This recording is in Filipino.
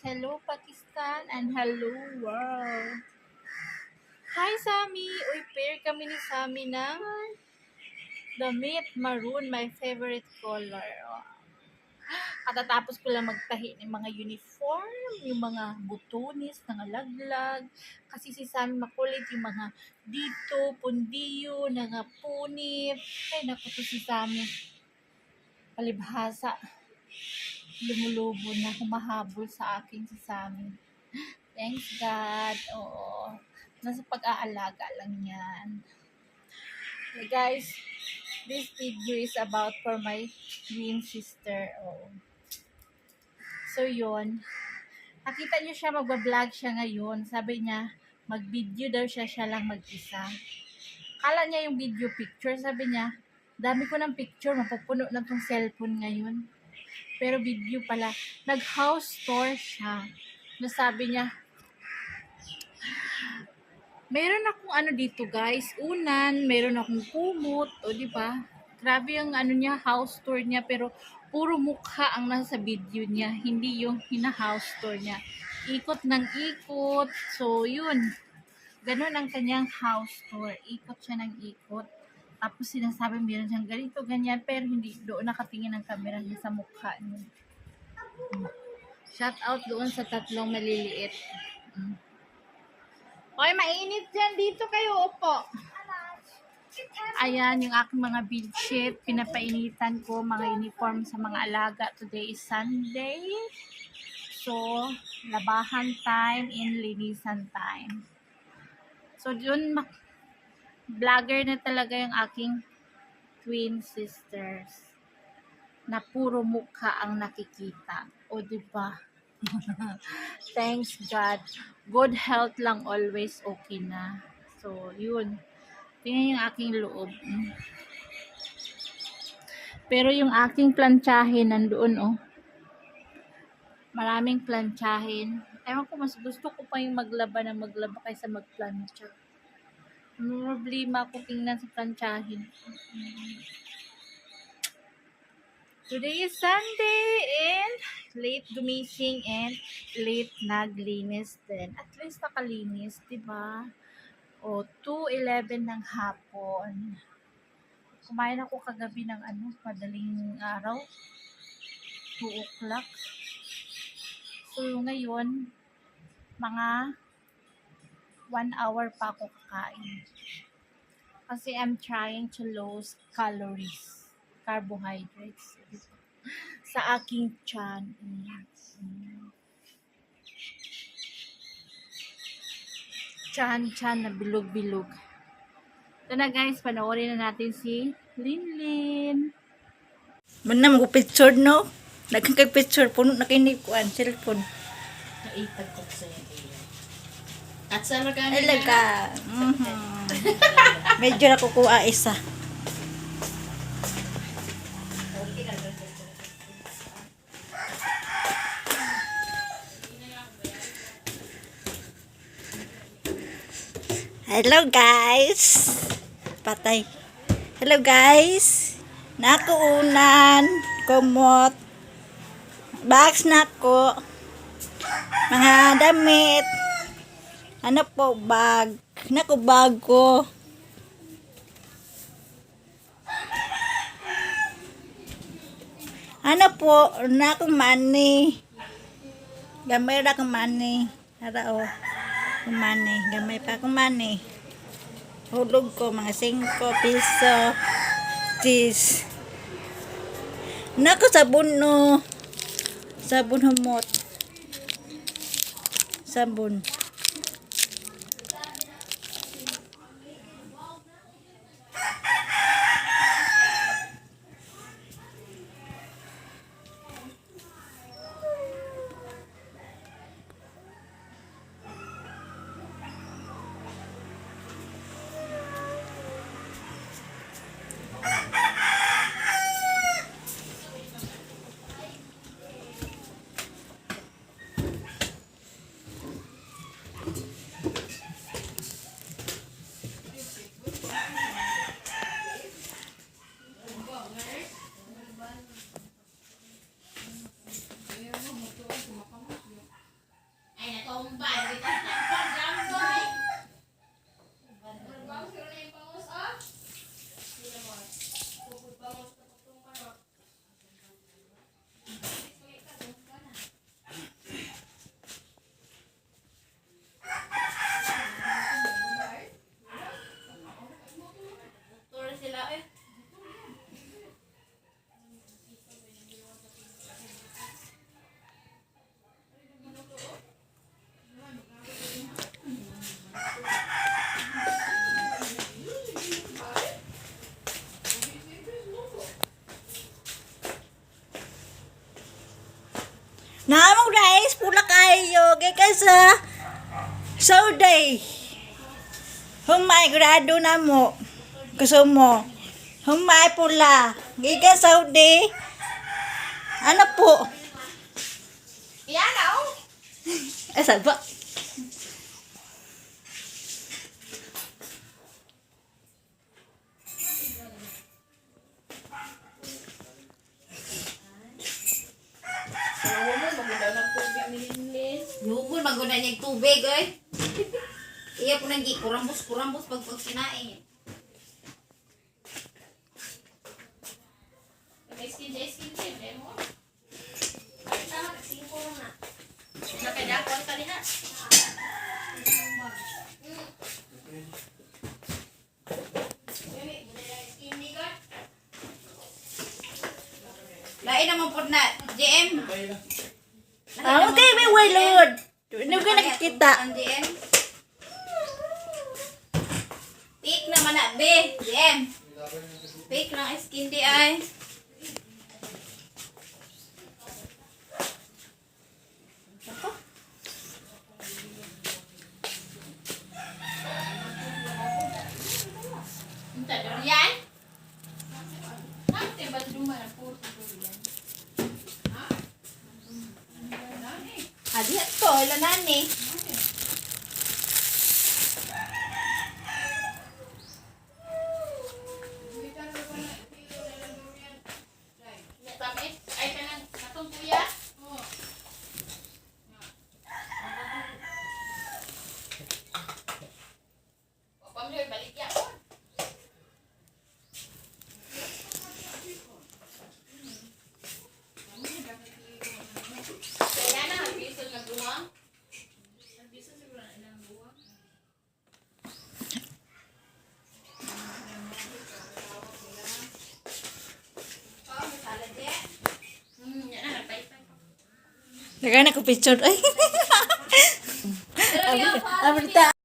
Hello Pakistan and hello world. Hi Sami! Uy, pair kami ni Sami ng damit maroon, my favorite color. Oh. Katatapos ko lang magtahi ng mga uniform, yung mga butonis, nangalaglag. Kasi si Sami makulit yung mga dito, pundiyo, nangapunit. Ay, naku to si Sami. Palibhasa. Lumulubo na humahabol sa akin si Sami. Thanks God. Oo. Nasa pag-aalaga lang yan. Hey guys, this video is about for my twin sister. Oh. So yun. Nakita niyo siya, magbablog siya ngayon. Sabi niya, mag-video daw siya lang mag-isa. Kala niya yung video picture. Sabi niya, dami ko ng picture, mapupuno na tong cellphone ngayon. Pero video pala. Nag-house tour siya. Nasabi niya, meron akong ano dito guys, unan, meron akong kumot, o di ba? Grabe yung ano niya, house tour niya, pero puro mukha ang nasa video niya, hindi yung hina-house tour niya. Ikot ng ikot, so yun. Ganun ang kanyang house tour. Ikot siya ng ikot. Tapos sinasabi meron siyang ganito, ganyan, pero hindi doon nakatingin ang camera niya sa mukha niya. Shout out doon sa tatlong maliliit. Hoy, mainit dyan. Dito kayo, upo. Ayan, yung aking mga bedsheet. Pinapainitan ko mga uniform sa mga alaga. Today is Sunday. So, labahan time and linisan time. So, yun, vlogger na talaga yung aking twin sisters. Na puro mukha ang nakikita. O, diba? Thanks God. Good health lang always okay na. So, yun. Tingnan yung aking loob. Pero yung aking plantsahin nandoon, oh. Maraming plantsahin. Ewan ko, mas gusto ko pa yung maglaba kaysa magplantsa. Problema ko tingnan sa plantsahin. Today is Sunday and late gumising and late naglinis din. At least nakalinis, diba? O, 2:11 ng hapon. Kumain ako kagabi ng madaling araw. 2 o'clock. So, ngayon, mga 1 hour pa ako kakain. Kasi I'm trying to lose calories, carbohydrates sa aking tiyan. Tiyan na bilog-bilog. Ito na guys, panoorin na natin si Linlin. Mana mo picture no? Nagkang kay picture puno na kini kuan cellphone. Naitag ko sa iyo. At sa laga Ay laga. Medyo na kukuha isa. Hello guys. Patay. Hello guys. Nakuunan, kumot, bags na ko, mga damit, ano po, bag, naku bag ko. Ano po, naku money, gamay na akong money, hara o, money, gamay pa akong money, hulog ko, mga 5 piso, cheese. Naku sabon no. Sabon humot. Sabon. ka sa Saudi. Humay, grado na mo. Gusto mo. Humay pula. Giga Saudi. Ano po? Yan oh. Saan ba? Yun, maguna niya tubig, eh. Iya po nang kurambos pag kinain. Lain naman po na, JM. Okay, may wailod. Hindi ko nakikita. Ang JM. Pick naman na, be. JM. Pick ng skin di ay. Yan? Bakit ba duman ang puro durian? Hadi to, ilanan ni. Tamis? Ay, kanang katong kuya? Pamilya, balik yan. Kaya na, habiso na buwang. Habiso siguro na ilang buwang. Yan na, nagpay-pay. Nagana ko picture. Ay. Abrita.